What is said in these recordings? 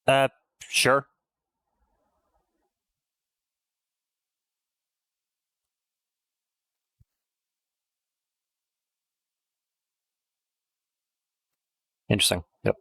Uh, sure. Interesting. Yep.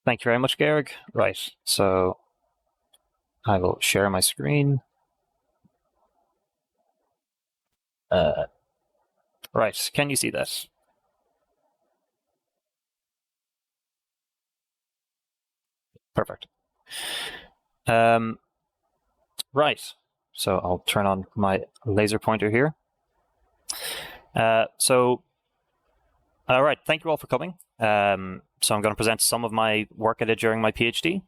Thank you very much, Garrick. Right. So I will share my screen. Uh, right. Can you see that? Perfect. Um, right. So I'll turn on my laser pointer here. So, all right. Thank you all for coming. So I'm going to present some of my work I did during my PhD.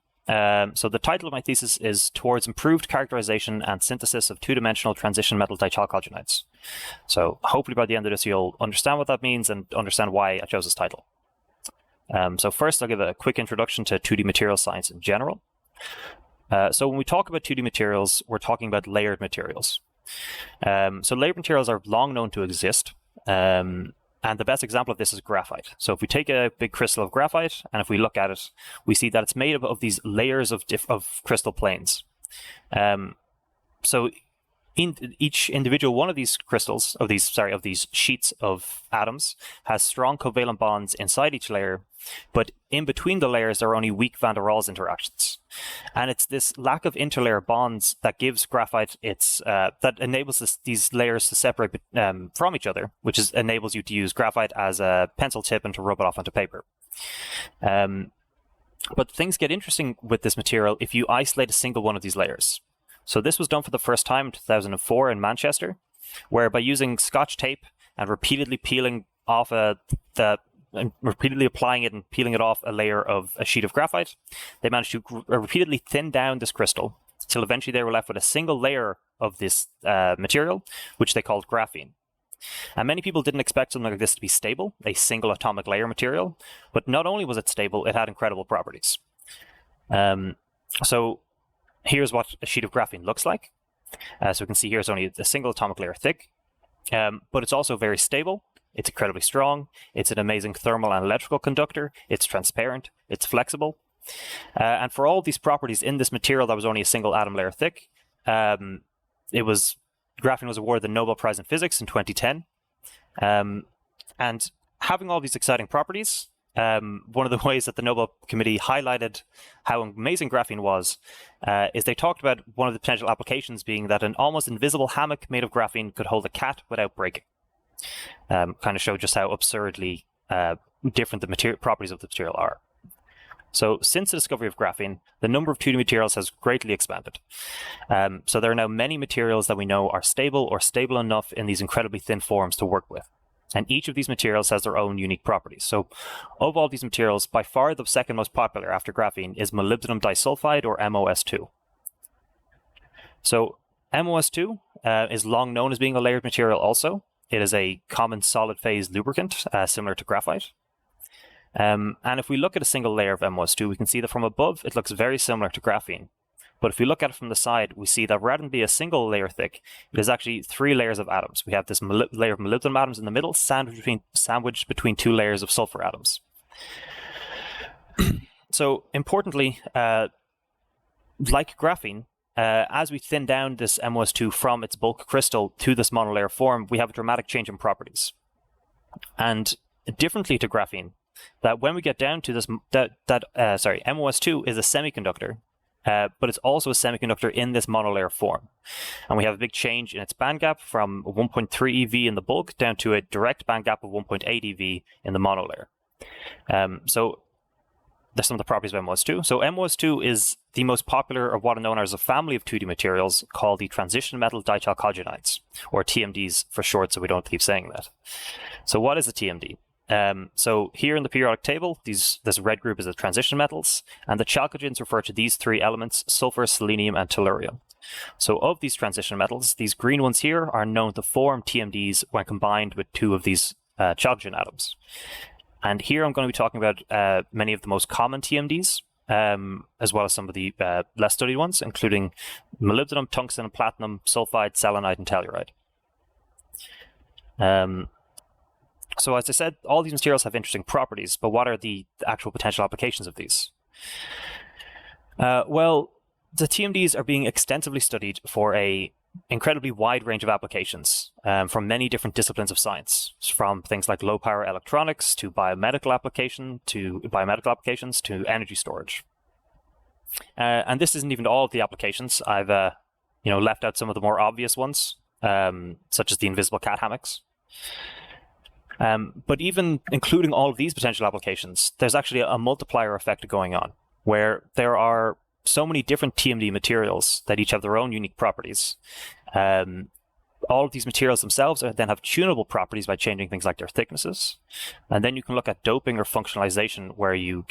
So the title of my thesis is Towards Improved Characterization and Synthesis of Two-Dimensional Transition Metal Dichalcogenides. So hopefully by the end of this, you'll understand what that means and understand why I chose this title. So first, I'll give a quick introduction to 2D material science in general. So when we talk about 2D materials, we're talking about layered materials. So layered materials are long known to exist. And the best example of this is graphite. So if we take a big crystal of graphite, and if we look at it, we see that it's made up of these layers of crystal planes. So each individual one of these crystals, of these sheets of atoms, has strong covalent bonds inside each layer, but in between the layers there are only weak van der Waals interactions. And it's this lack of interlayer bonds that gives graphite that enables these layers to separate from each other, which enables you to use graphite as a pencil tip and to rub it off onto paper. But things get interesting with this material if you isolate a single one of these layers. So this was done for the first time in 2004 in Manchester, where by using Scotch tape and repeatedly peeling off repeatedly applying it and peeling it off a sheet of graphite, they managed to repeatedly thin down this crystal till eventually they were left with a single layer of this material, which they called graphene. And many people didn't expect something like this to be stable, a single atomic layer material, but not only was it stable, it had incredible properties. So here's what a sheet of graphene looks like. So we can see here it's only a single atomic layer thick, but it's also very stable. It's incredibly strong. It's an amazing thermal and electrical conductor. It's transparent. It's flexible. And for all of these properties in this material that was only a single atom layer thick, graphene was awarded the Nobel Prize in Physics in 2010. And having all these exciting properties, one of the ways that the Nobel Committee highlighted how amazing graphene was is they talked about one of the potential applications being that an almost invisible hammock made of graphene could hold a cat without breaking. Kind of show just how absurdly different the properties of the material are. So since the discovery of graphene, the number of 2D materials has greatly expanded. So there are now many materials that we know are stable or stable enough in these incredibly thin forms to work with. And each of these materials has their own unique properties. So of all these materials, by far the second most popular after graphene is molybdenum disulfide, or MOS2. So MOS2 is long known as being a layered material also. It is a common solid phase lubricant, similar to graphite. And if we look at a single layer of MOS2, we can see that from above it looks very similar to graphene. But if we look at it from the side, we see that rather than be a single layer thick, it is actually 3 layers of atoms. We have this layer of molybdenum atoms in the middle, sandwiched between 2 layers of sulfur atoms. So importantly, like graphene, as we thin down this MOS2 from its bulk crystal to this monolayer form, we have a dramatic change in properties. And differently to graphene, that when we get down to this, MOS2 is a semiconductor, but it's also a semiconductor in this monolayer form. And we have a big change in its band gap from 1.3 eV in the bulk down to a direct band gap of 1.8 eV in the monolayer. So there's some of the properties of MOS2. So MOS2 is the most popular of what are known as a family of 2D materials called the transition metal dichalcogenides, or TMDs for short, so we don't keep saying that. So what is a TMD? So here in the periodic table, this red group is the transition metals, and the chalcogens refer to these 3 elements: sulfur, selenium, and tellurium. So of these transition metals, these green ones here are known to form TMDs when combined with 2 of these chalcogen atoms. And here I'm going to be talking about many of the most common TMDs, as well as some of the less studied ones, including molybdenum, tungsten, platinum, sulfide, selenite, and telluride. So as I said, all these materials have interesting properties, but what are the actual potential applications of these? Well, the TMDs are being extensively studied for an incredibly wide range of applications from many different disciplines of science, from things like low power electronics to biomedical applications to energy storage. And this isn't even all of the applications. I've left out some of the more obvious ones, such as the invisible cat hammocks. But even including all of these potential applications, there's actually a multiplier effect going on, where there are so many different TMD materials that each have their own unique properties. All of these materials themselves then have tunable properties by changing things like their thicknesses. And then you can look at doping or functionalization, where you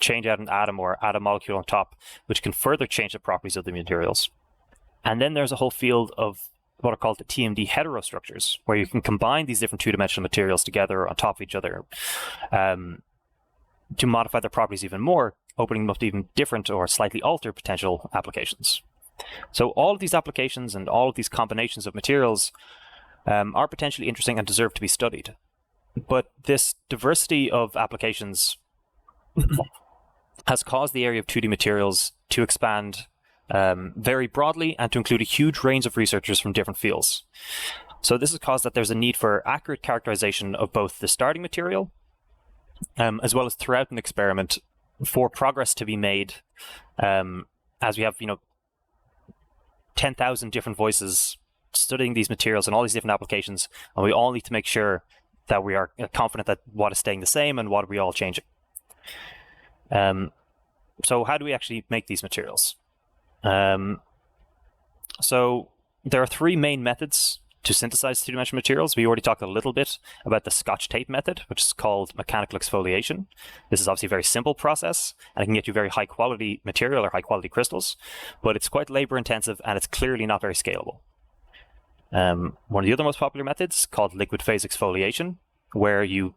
change out an atom or add a molecule on top, which can further change the properties of the materials. And then there's a whole field of what are called the TMD heterostructures, where you can combine these different 2-dimensional materials together on top of each other to modify their properties even more, opening them up to even different or slightly altered potential applications. So all of these applications and all of these combinations of materials are potentially interesting and deserve to be studied. But this diversity of applications has caused the area of 2D materials to expand very broadly and to include a huge range of researchers from different fields. So this has caused that there's a need for accurate characterization of both the starting material as well as throughout an experiment for progress to be made, as we have 10,000 different voices studying these materials and all these different applications, and we all need to make sure that we are confident that what is staying the same and what are we all changing. So how do we actually make these materials? So there are three main methods to synthesize three-dimensional materials. We already talked a little bit about the Scotch tape method, which is called mechanical exfoliation. This is obviously a very simple process, and it can get you very high-quality material or high-quality crystals, but it's quite labor-intensive, and it's clearly not very scalable. One of the other most popular methods, called liquid phase exfoliation, where you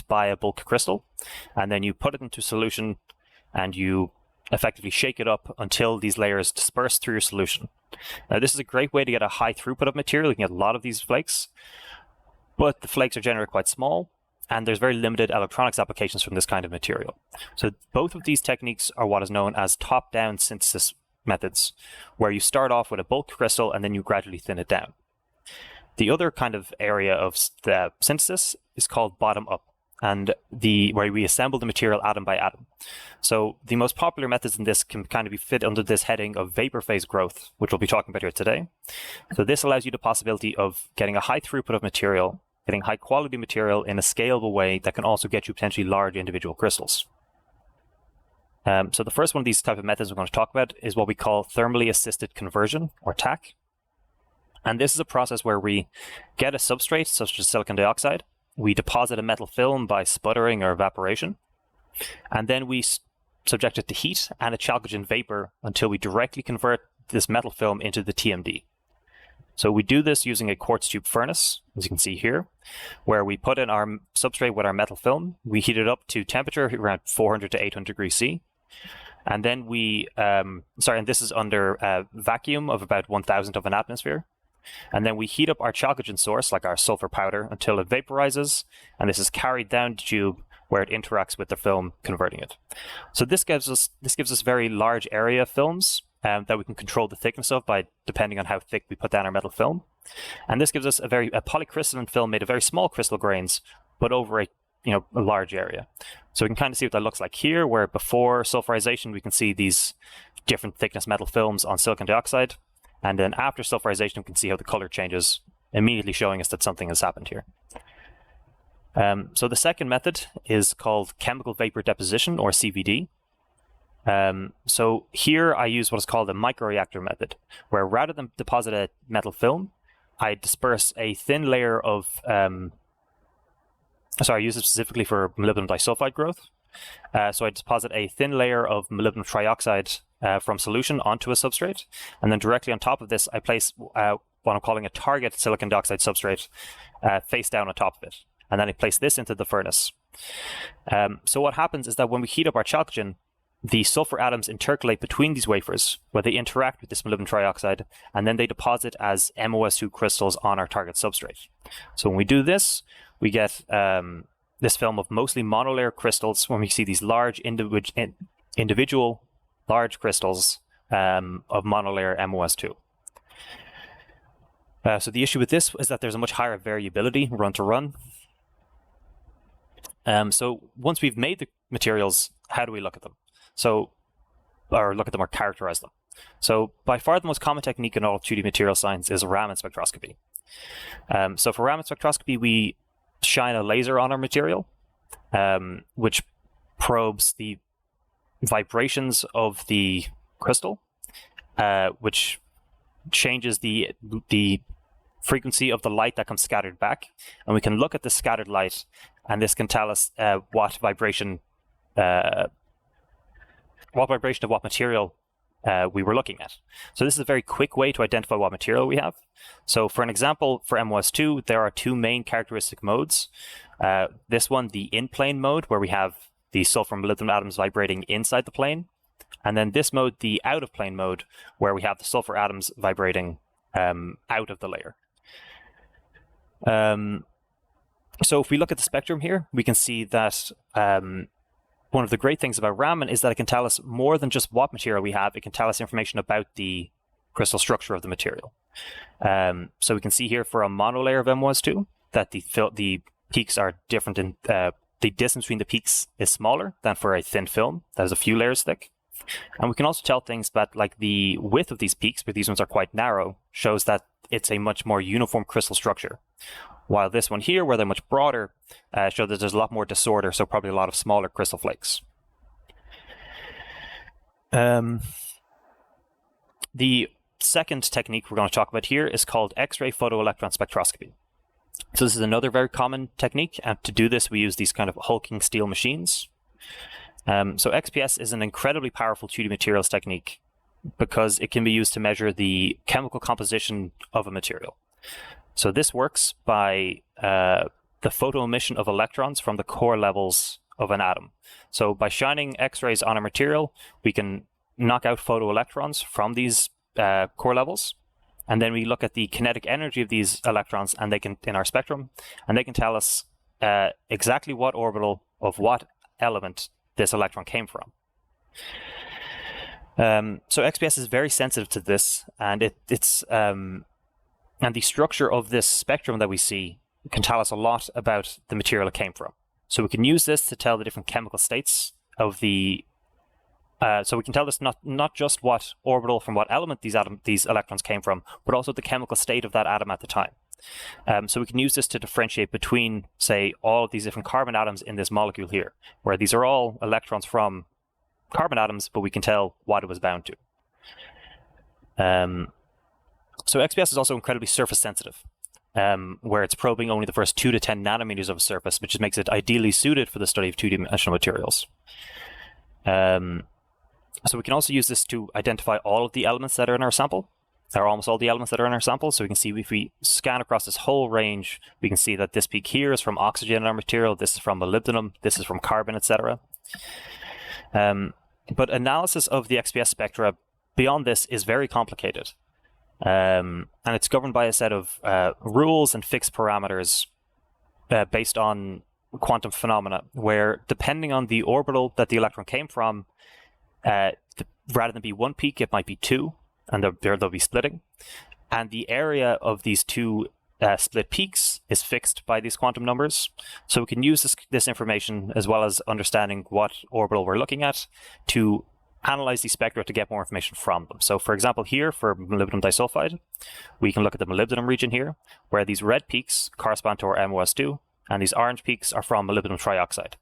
buy a bulk crystal, and then you put it into solution, and you effectively shake it up until these layers disperse through your solution. Now, this is a great way to get a high throughput of material. You can get a lot of these flakes, but the flakes are generally quite small, and there's very limited electronics applications from this kind of material. So both of these techniques are what is known as top-down synthesis methods, where you start off with a bulk crystal and then you gradually thin it down. The other kind of area of the synthesis is called bottom-up, and where we assemble the material atom by atom. So the most popular methods in this can kind of be fit under this heading of vapor phase growth, which we'll be talking about here today. So this allows you the possibility of getting a high throughput of material, getting high quality material in a scalable way that can also get you potentially large individual crystals. So the first one of these type of methods we're going to talk about is what we call thermally assisted conversion, or TAC. And this is a process where we get a substrate, such as silicon dioxide, we deposit a metal film by sputtering or evaporation, and then we subject it to heat and a chalcogen vapor until we directly convert this metal film into the TMD. So we do this using a quartz tube furnace, as you can see here, where we put in our substrate with our metal film, we heat it up to temperature around 400 to 800 degrees C, and then and this is under a vacuum of about 1,000th of an atmosphere. And then we heat up our chalcogen source, like our sulfur powder, until it vaporizes, and this is carried down the tube where it interacts with the film, converting it. So this gives us very large area of films that we can control the thickness of depending on how thick we put down our metal film. And this gives us a polycrystalline film made of very small crystal grains, but over a large area. So we can kind of see what that looks like here, where before sulfurization we can see these different thickness metal films on silicon dioxide. And then after sulfurization, we can see how the color changes, immediately showing us that something has happened here. So the second method is called chemical vapor deposition, or CVD. So here I use what is called a microreactor method, where rather than deposit a metal film, I disperse a thin layer of, I use it specifically for molybdenum disulfide growth. So I deposit a thin layer of molybdenum trioxide from solution onto a substrate, and then directly on top of this I place what I'm calling a target silicon dioxide substrate face down on top of it, and then I place this into the furnace. So what happens is that when we heat up our chalcogen, the sulfur atoms intercalate between these wafers, where they interact with this molybdenum trioxide, and then they deposit as MOS2 crystals on our target substrate. So when we do this, we get this film of mostly monolayer crystals, when we see these large individual large crystals of monolayer MOS2. So the issue with this is that there's a much higher variability run to run. So once we've made the materials, how do we look at them? Or characterize them. So by far the most common technique in all 2D material science is Raman spectroscopy. So for Raman spectroscopy, we shine a laser on our material, which probes the vibrations of the crystal, which changes the frequency of the light that comes scattered back, and we can look at the scattered light, and this can tell us what vibration of what material we were looking at. So this is a very quick way to identify what material we have. So for an example, for MOS2, there are two main characteristic modes. This one, the in-plane mode, where we have the sulfur and molybdenum atoms vibrating inside the plane. And then this mode, the out-of-plane mode, where we have the sulfur atoms vibrating out of the layer. So if we look at the spectrum here, we can see that one of the great things about Raman is that it can tell us more than just what material we have. It can tell us information about the crystal structure of the material. So we can see here for a monolayer of MOS2 that the peaks are different in the distance between the peaks is smaller than for a thin film that is a few layers thick. And we can also tell things that like the width of these peaks, but these ones are quite narrow, shows that it's a much more uniform crystal structure. While this one here, where they're much broader, show that there's a lot more disorder, so probably a lot of smaller crystal flakes. The second technique we're going to talk about here is called X-ray photoelectron spectroscopy. So this is another very common technique, and to do this we use these kind of hulking steel machines. So XPS is an incredibly powerful 2D materials technique because it can be used to measure the chemical composition of a material. So this works by the photo emission of electrons from the core levels of an atom. So by shining X-rays on a material, we can knock out photoelectrons from these core levels, and then we look at the kinetic energy of these electrons, and they can in our spectrum, and they can tell us exactly what orbital of what element this electron came from. So XPS is very sensitive to this, and and the structure of this spectrum that we see can tell us a lot about the material it came from. So we can use this to tell the different chemical states of the. So we can tell this not just what orbital from what element these electrons came from, but also the chemical state of that atom at the time. So we can use this to differentiate between, say, all of these different carbon atoms in this molecule here, where these are all electrons from carbon atoms, but we can tell what it was bound to. So XPS is also incredibly surface sensitive, where it's probing only the first 2 to 10 nanometers of a surface, which just makes it ideally suited for the study of two-dimensional materials. So we can also use this to identify all of the elements that are in our sample, or almost all the elements that are in our sample. So we can see if we scan across this whole range, we can see that this peak here is from oxygen in our material, this is from molybdenum, this is from carbon, etc. But analysis of the XPS spectra beyond this is very complicated. And it's governed by a set of rules and fixed parameters based on quantum phenomena, where depending on the orbital that the electron came from, rather than be one peak, it might be two, and they'll be splitting. And the area of these two split peaks is fixed by these quantum numbers. So we can use this information, as well as understanding what orbital we're looking at, to analyze these spectra to get more information from them. So for example, here for molybdenum disulfide, we can look at the molybdenum region here, where these red peaks correspond to our MOS2, and these orange peaks are from molybdenum trioxide.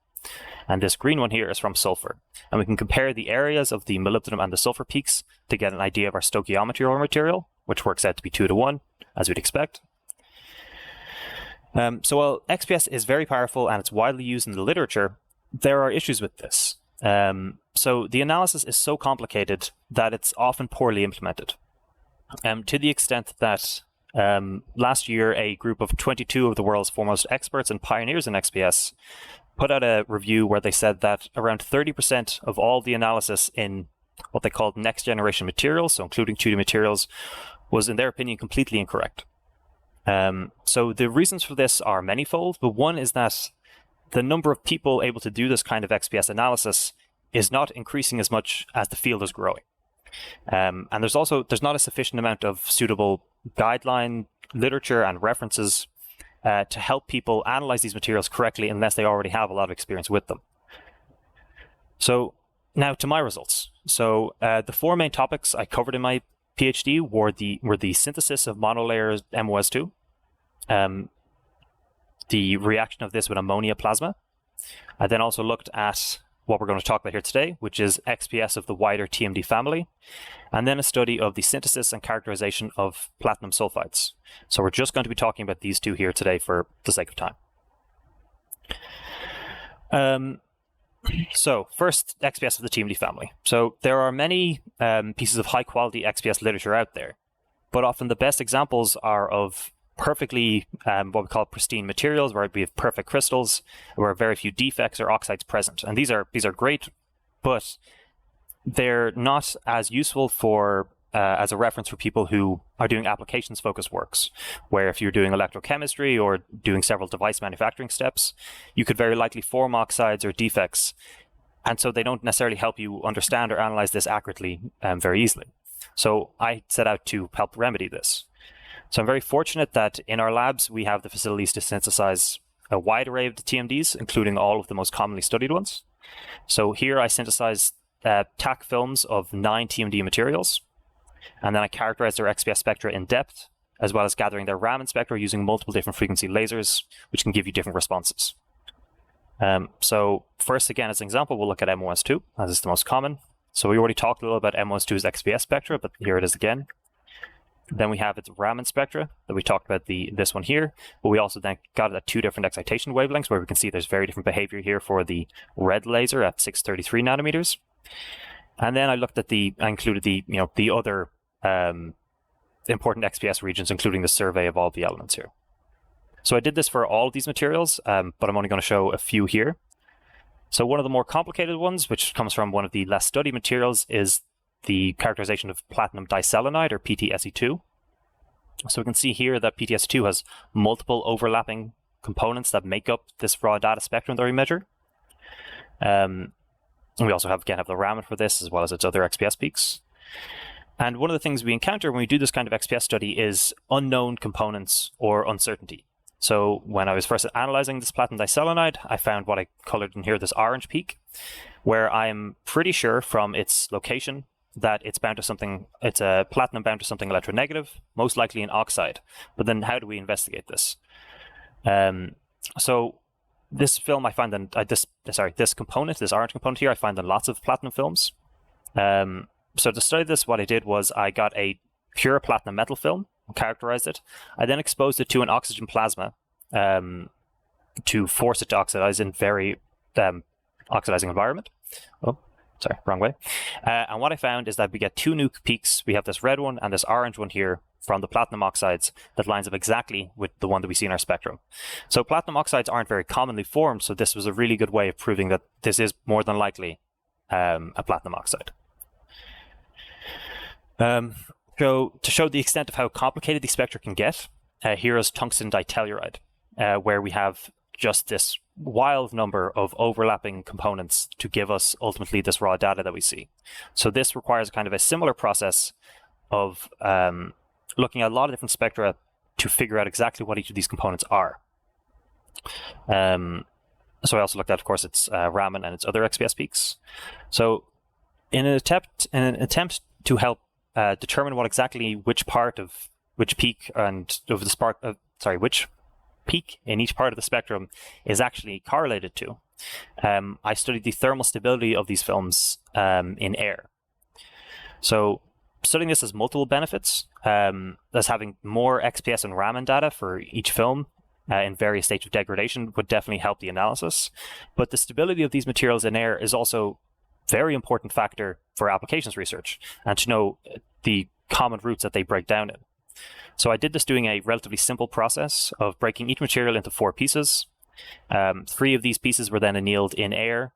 And this green one here is from sulfur. And we can compare the areas of the molybdenum and the sulfur peaks to get an idea of our stoichiometry of our material, which works out to be 2 to 1, as we'd expect. So while XPS is very powerful and it's widely used in the literature, there are issues with this. So the analysis is so complicated that it's often poorly implemented, to the extent that last year a group of 22 of the world's foremost experts and pioneers in XPS put out a review where they said that around 30% of all the analysis in what they called next generation materials, so including 2D materials, was in their opinion completely incorrect. So the reasons for this are manifold, but one is that the number of people able to do this kind of XPS analysis is not increasing as much as the field is growing. And there's not a sufficient amount of suitable guideline literature and references to help people analyze these materials correctly unless they already have a lot of experience with them. So now to my results. So the 4 main topics I covered in my PhD were the synthesis of monolayer MOS2, the reaction of this with ammonia plasma. I then also looked at what we're going to talk about here today, which is XPS of the wider TMD family, and then a study of the synthesis and characterization of platinum sulfides. So we're just going to be talking about these two here today for the sake of time. So first, XPS of the TMD family. So there are many pieces of high quality XPS literature out there, but often the best examples are of perfectly what we call pristine materials, where we have perfect crystals, where very few defects or oxides present. And these are great, but they're not as useful for as a reference for people who are doing applications focused works, where if you're doing electrochemistry or doing several device manufacturing steps, you could very likely form oxides or defects And so they don't necessarily help you understand or analyze this accurately very easily. So I set out to help remedy this. So I'm very fortunate that in our labs, we have the facilities to synthesize a wide array of the TMDs, including all of the most commonly studied ones. So here I synthesized TAC films of 9 TMD materials, and then I characterized their XPS spectra in depth, as well as gathering their Raman spectra using multiple different frequency lasers, which can give you different responses. So first, again, as an example, we'll look at MOS2, as is the most common. So we already talked a little about MOS2's XPS spectra, but here it is again. Then we have its Raman spectra that we talked about this one here, but we also then got it at 2 different excitation wavelengths where we can see there's very different behavior here for the red laser at 633 nanometers. And then I included the other important XPS regions, including the survey of all the elements here. So I did this for all of these materials, but I'm only going to show a few here. So one of the more complicated ones, which comes from one of the less studied materials, is the characterization of platinum diselenide, or PTSE2. So we can see here that PTSE2 has multiple overlapping components that make up this raw data spectrum that we measure. And we also have the Raman for this, as well as its other XPS peaks. And one of the things we encounter when we do this kind of XPS study is unknown components or uncertainty. So when I was first analyzing this platinum diselenide, I found what I colored in here, this orange peak, where I'm pretty sure from its location that it's bound to something, it's a platinum bound to something electronegative, most likely an oxide. But then how do we investigate this? So this film, I find that this component, this orange component here, I find in lots of platinum films. So to study this, what I did was I got a pure platinum metal film, characterized it. I then exposed it to an oxygen plasma to force it to oxidize in very oxidizing environment. Oh, sorry, wrong way. And what I found is that we get 2 new peaks. We have this red one and this orange one here from the platinum oxides that lines up exactly with the one that we see in our spectrum. So platinum oxides aren't very commonly formed, so this was a really good way of proving that this is more than likely a platinum oxide. So to show the extent of how complicated the spectra can get, here is tungsten ditelluride, where we have just this wild number of overlapping components to give us ultimately this raw data that we see. So this requires kind of a similar process of looking at a lot of different spectra to figure out exactly what each of these components are. So I also looked at, of course, its Raman and its other XPS peaks. So in an attempt to help determine what exactly which peak in each part of the spectrum is actually correlated to, I studied the thermal stability of these films in air. So studying this has multiple benefits. Thus having more XPS and Raman data for each film in various states of degradation would definitely help the analysis. But the stability of these materials in air is also a very important factor for applications research and to know the common routes that they break down in. So I did this doing a relatively simple process of breaking each material into 4 pieces. 3 of these pieces were then annealed in air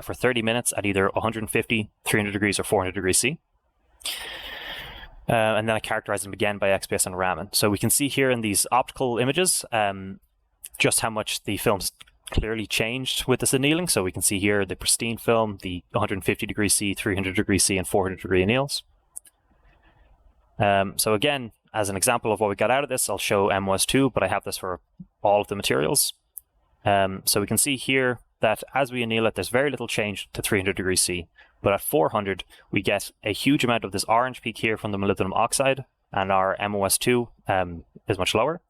for 30 minutes at either 150, 300 degrees, or 400 degrees C. And then I characterized them again by XPS and Raman. So we can see here in these optical images just how much the films clearly changed with this annealing. So we can see here the pristine film, the 150 degrees C, 300 degrees C, and 400 degree anneals. So again, as an example of what we got out of this, I'll show MOS2, but I have this for all of the materials. So we can see here that as we anneal it, there's very little change to 300 degrees C, but at 400, we get a huge amount of this orange peak here from the molybdenum oxide, and our MOS2 is much lower.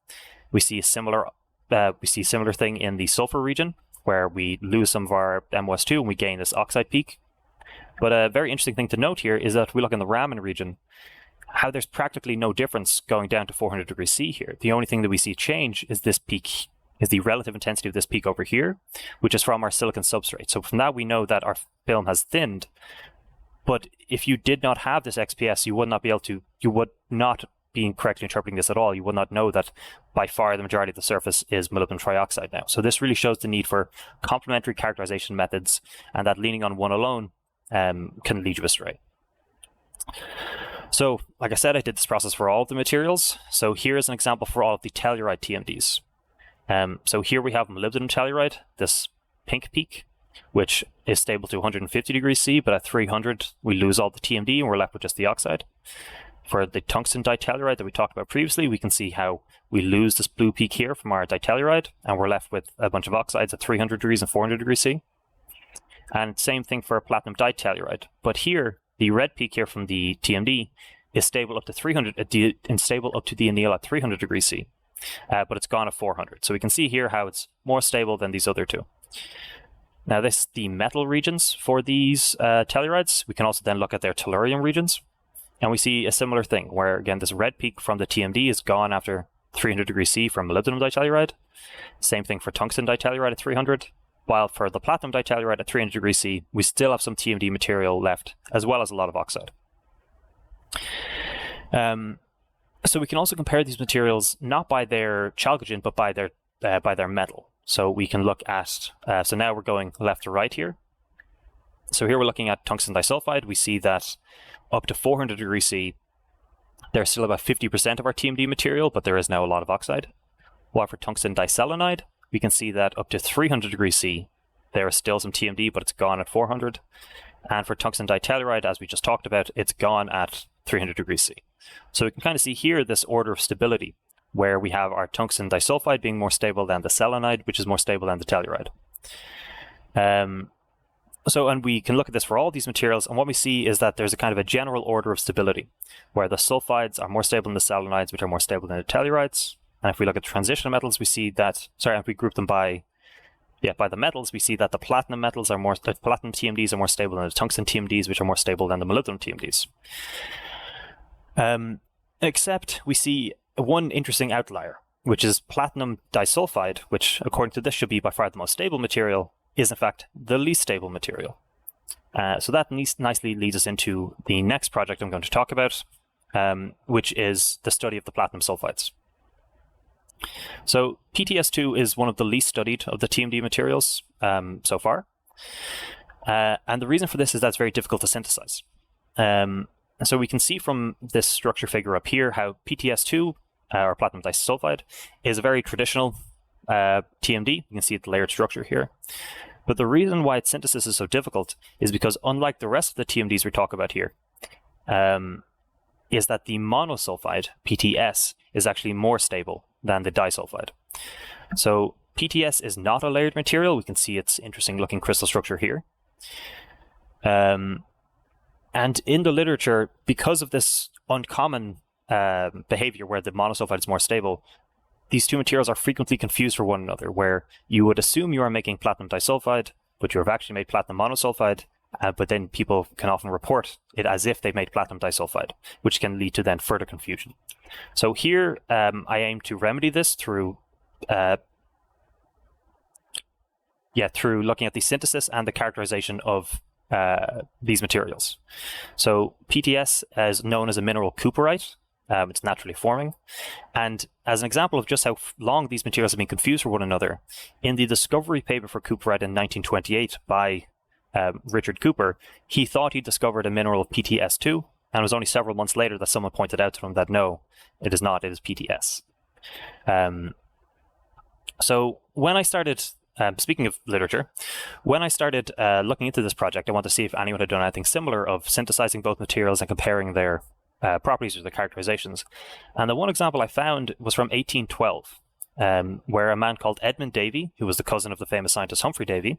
We see a similar thing in the sulfur region, where we lose some of our MOS2 and we gain this oxide peak. But a very interesting thing to note here is that if we look in the Raman region, how there's practically no difference going down to 400 degrees C here. The only thing that we see change is this peak, is the relative intensity of this peak over here, which is from our silicon substrate. So from that, we know that our film has thinned. But if you did not have this XPS, you would not be correctly interpreting this at all. You would not know that by far the majority of the surface is molybdenum trioxide now. So this really shows the need for complementary characterization methods, and that leaning on one alone can lead you astray. So, like I said, I did this process for all of the materials. So here is an example for all of the telluride TMDs. So here we have molybdenum telluride, this pink peak. which is stable to 150 degrees C, but at 300 we lose all the TMD and we're left with just the oxide. For the tungsten ditelluride that we talked about previously, we can see how we lose this blue peak here from our ditelluride, and we're left with a bunch of oxides at 300 degrees and 400 degrees C. And same thing for platinum ditelluride. But here, the red peak here from the TMD is stable up to 300, and stable up to the anneal at 300 degrees C, but it's gone at 400. So we can see here how it's more stable than these other two. Now this is the metal regions for these tellurides. We can also then look at their tellurium regions. And we see a similar thing where, again, this red peak from the TMD is gone after 300 degrees C from molybdenum ditelluride. Same thing for tungsten ditelluride at 300. While for the platinum ditelluride at 300 degrees C, we still have some TMD material left, as well as a lot of oxide. So we can also compare these materials not by their chalcogen, but by their metal. So we can look at, so now we're going left to right here. So here we're looking at tungsten disulfide. We see that up to 400 degrees C, there's still about 50% of our TMD material, but there is now a lot of oxide. While for tungsten diselenide, we can see that up to 300 degrees C, there is still some TMD, but it's gone at 400. And for tungsten ditelluride, as we just talked about, it's gone at 300 degrees C. So we can kind of see here this order of stability, where we have our tungsten disulfide being more stable than the selenide, which is more stable than the telluride. And we can look at this for all these materials, and what we see is that there's a kind of a general order of stability, where the sulfides are more stable than the selenides, which are more stable than the tellurides. And if we look at transition metals, we see that, if we group them by the metals, we see that the platinum metals are more, the platinum TMDs are more stable than the tungsten TMDs, which are more stable than the molybdenum TMDs. Except we see one interesting outlier, which is platinum disulfide, which according to this should be by far the most stable material, is in fact the least stable material. So that nicely leads us into the next project I'm going to talk about, which is the study of the platinum sulfides. So PTS2 is one of the least studied of the TMD materials so far. And the reason for this is that it's very difficult to synthesize. So we can see from this structure figure up here how PTS2, or platinum disulfide, is a very traditional TMD. You can see the layered structure here. But the reason why its synthesis is so difficult is because, unlike the rest of the TMDs we talk about here, is that the monosulfide, PTS, is actually more stable than the disulfide. So PTS is not a layered material. We can see its interesting looking crystal structure here. And in the literature, because of this uncommon behavior where the monosulfide is more stable, these two materials are frequently confused for one another, where you would assume you are making platinum disulfide, but you have actually made platinum monosulfide, but then people can often report it as if they've made platinum disulfide, which can lead to then further confusion. So here I aim to remedy this through looking at the synthesis and the characterization of these materials. So PTS is known as a mineral cooperite. It's naturally forming. And as an example of just how long these materials have been confused for one another, in the discovery paper for cooperite in 1928 by Richard Cooper, he thought he discovered a mineral of PTS2, and it was only several months later that someone pointed out to him that no, it is not, it is PTS. So when I started, speaking of literature, when I started looking into this project, I wanted to see if anyone had done anything similar of synthesizing both materials and comparing their properties or the characterizations. And the one example I found was from 1812, where a man called Edmund Davy, who was the cousin of the famous scientist Humphrey Davy,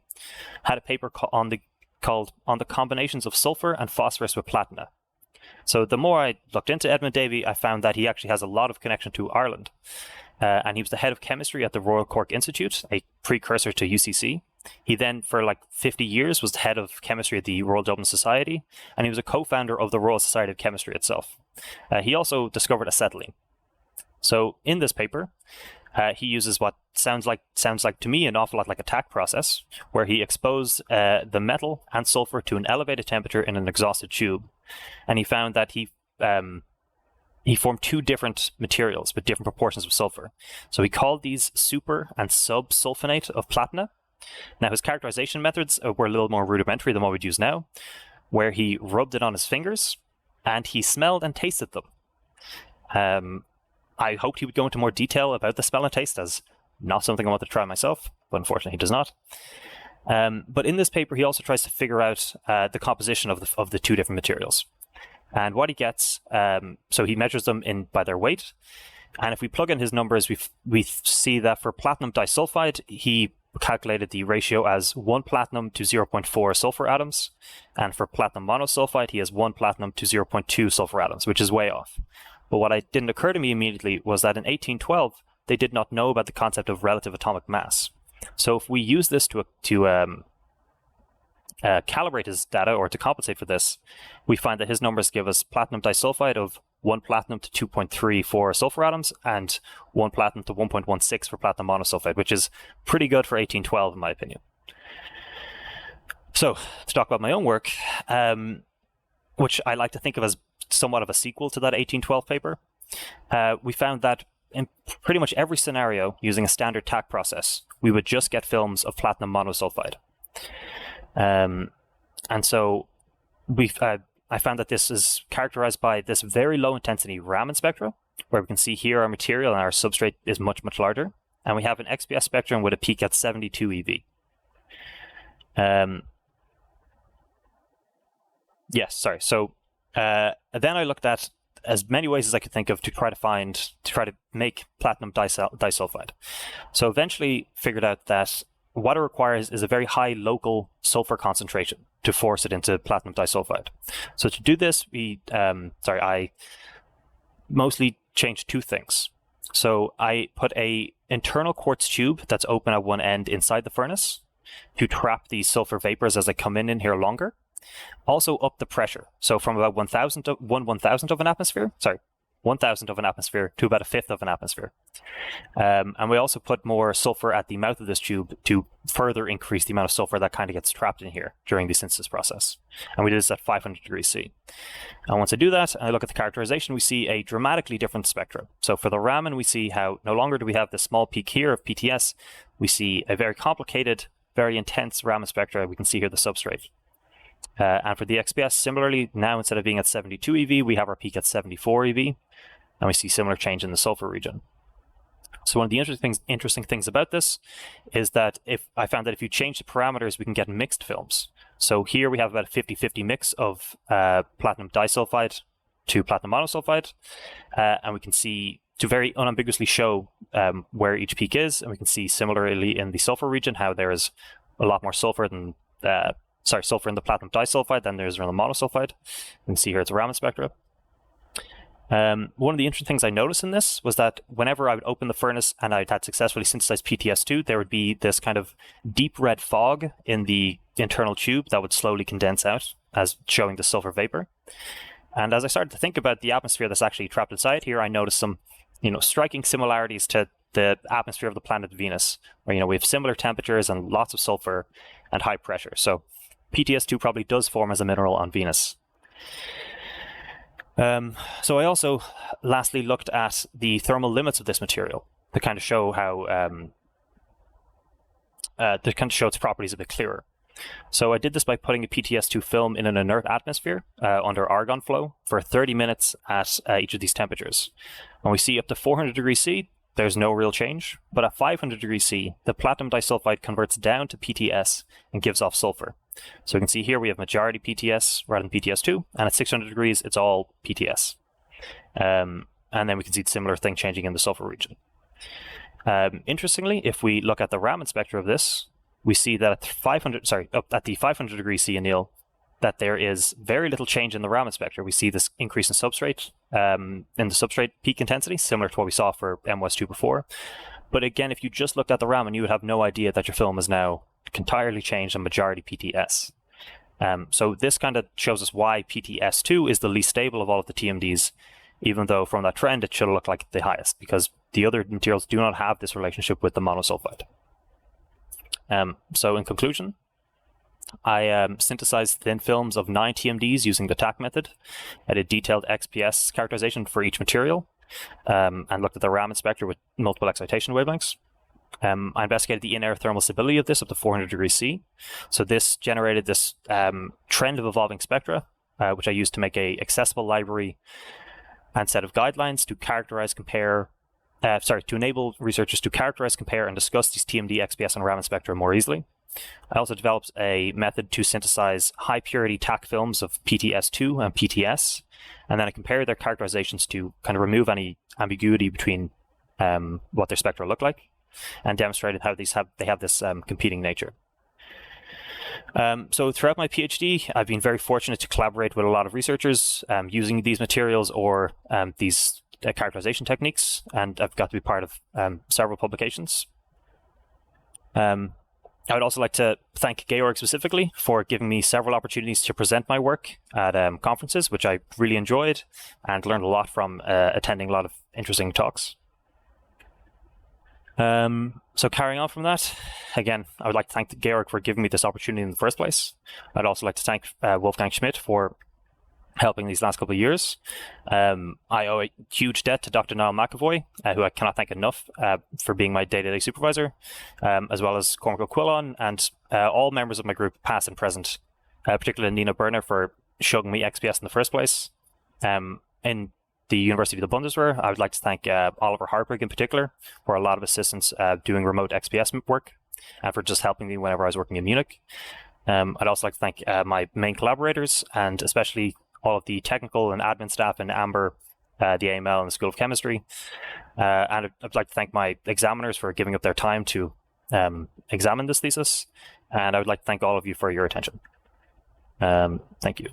had a paper called On the Combinations of Sulfur and Phosphorus with Platina. So the more I looked into Edmund Davy, I found that he actually has a lot of connection to Ireland. And he was the head of chemistry at the Royal Cork Institute, a precursor to UCC. He then, for like 50 years, was the head of chemistry at the Royal Dublin Society, and he was a co-founder of the Royal Society of Chemistry itself. He also discovered acetylene. So in this paper, he uses what sounds like to me an awful lot like a TAC process, where he exposed the metal and sulfur to an elevated temperature in an exhausted tube, and he found that he formed two different materials with different proportions of sulfur. So he called these super and subsulfonate of platina. Now his characterization methods were a little more rudimentary than what we'd use now, where he rubbed it on his fingers and he smelled and tasted them. I hoped he would go into more detail about the smell and taste, as not something I wanted to try myself, but unfortunately he does not. But in this paper, he also tries to figure out the composition of the two different materials. And what he gets, so he measures them by their weight. And if we plug in his numbers, we see that for platinum disulfide, he calculated the ratio as 1 platinum to 0.4 sulfur atoms. And for platinum monosulfide, he has 1 platinum to 0.2 sulfur atoms, which is way off. But what didn't occur to me immediately was that in 1812, they did not know about the concept of relative atomic mass. So if we use this to calibrate his data or to compensate for this, we find that his numbers give us platinum disulfide of 1 platinum to 2.34 sulfur atoms and 1 platinum to 1.16 for platinum monosulfide, which is pretty good for 1812 in my opinion. So to talk about my own work, which I like to think of as somewhat of a sequel to that 1812 paper, we found that in pretty much every scenario using a standard TAC process, we would just get films of platinum monosulfide. And so I found that this is characterized by this very low intensity Raman spectra, where we can see here our material and our substrate is much, much larger. And we have an XPS spectrum with a peak at 72 eV. Yes, sorry. So then I looked at as many ways as I could think of to try to make platinum disulfide. So eventually figured out that what it requires is a very high local sulfur concentration to force it into platinum disulfide. So to do this, I mostly changed two things. So I put a internal quartz tube that's open at one end inside the furnace to trap the sulfur vapors as they come in here longer. Also up the pressure. So from about 1,000th of an atmosphere, 1,000th of an atmosphere to about 1/5 of an atmosphere. And we also put more sulfur at the mouth of this tube to further increase the amount of sulfur that kind of gets trapped in here during the synthesis process. And we did this at 500 degrees C. And once I do that, and I look at the characterization, we see a dramatically different spectrum. So for the Raman, we see how no longer do we have this small peak here of PTS, we see a very complicated, very intense Raman spectra. We can see here the substrate. And for the XPS, similarly, now instead of being at 72 eV, we have our peak at 74 eV, and we see similar change in the sulfur region. So one of the interesting things about this is that I found that if you change the parameters, we can get mixed films. So here we have about a 50-50 mix of platinum disulfide to platinum monosulfide, and we can see to very unambiguously show where each peak is, and we can see similarly in the sulfur region how there is a lot more sulfur than sulfur in the platinum disulfide than there is in the monosulfide. You can see here it's a Raman spectra. One of the interesting things I noticed in this was that whenever I would open the furnace and I had successfully synthesized PTS2, there would be this kind of deep red fog in the internal tube that would slowly condense out as showing the sulfur vapor. And as I started to think about the atmosphere that's actually trapped inside here, I noticed some, striking similarities to the atmosphere of the planet Venus, where, we have similar temperatures and lots of sulfur and high pressure. So PTS2 probably does form as a mineral on Venus. So I also lastly looked at the thermal limits of this material to kind of show how its properties a bit clearer. So I did this by putting a PTS2 film in an inert atmosphere under argon flow for 30 minutes at each of these temperatures. When we see up to 400 degrees C, there's no real change, but at 500 degrees C, the platinum disulfide converts down to PTS and gives off sulfur. So you can see here we have majority PTS rather than PTS2, and at 600 degrees, it's all PTS. And then we can see a similar thing changing in the sulfur region. Interestingly, if we look at the Raman spectra of this, we see that at the 500 degrees C anneal, that there is very little change in the Raman spectra. We see this increase in substrate, in the substrate peak intensity, similar to what we saw for MWS2 before. But again, if you just looked at the Raman, you would have no idea that your film is now entirely changed and majority PTS. So this kind of shows us why PTS2 is the least stable of all of the TMDs, even though from that trend it should look like the highest, because the other materials do not have this relationship with the monosulfide. So in conclusion, I synthesized thin films of 9 TMDs using the TAC method. I did detailed XPS characterization for each material, and looked at the Raman spectra with multiple excitation wavelengths. I investigated the in-air thermal stability of this up to 400 degrees C. So this generated this trend of evolving spectra, which I used to make a accessible library and set of guidelines to to enable researchers to characterize, compare, and discuss these TMD, XPS, and Raman spectra more easily. I also developed a method to synthesize high purity TAC films of PTS2 and PTS, and then I compared their characterizations to kind of remove any ambiguity between what their spectra look like, and demonstrated how they have this competing nature. So throughout my PhD, I've been very fortunate to collaborate with a lot of researchers using these materials or these characterization techniques, and I've got to be part of several publications. I would also like to thank Georg specifically for giving me several opportunities to present my work at conferences, which I really enjoyed and learned a lot from attending a lot of interesting talks. So carrying on from that, again, I would like to thank Georg for giving me this opportunity in the first place. I'd also like to thank Wolfgang Schmidt for helping these last couple of years. I owe a huge debt to Dr. Niall McAvoy, who I cannot thank enough for being my day-to-day supervisor, as well as Cormac Quillon and all members of my group, past and present, particularly Nina Berner for showing me XPS in the first place. In the University of the Bundeswehr, I would like to thank Oliver Hartwig in particular for a lot of assistance doing remote XPS work and for just helping me whenever I was working in Munich. I'd also like to thank my main collaborators and especially all of the technical and admin staff in Amber, the AML, and the School of Chemistry. And I'd like to thank my examiners for giving up their time to examine this thesis. And I would like to thank all of you for your attention. Thank you.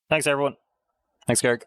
Thanks, everyone. Thanks, Garrick.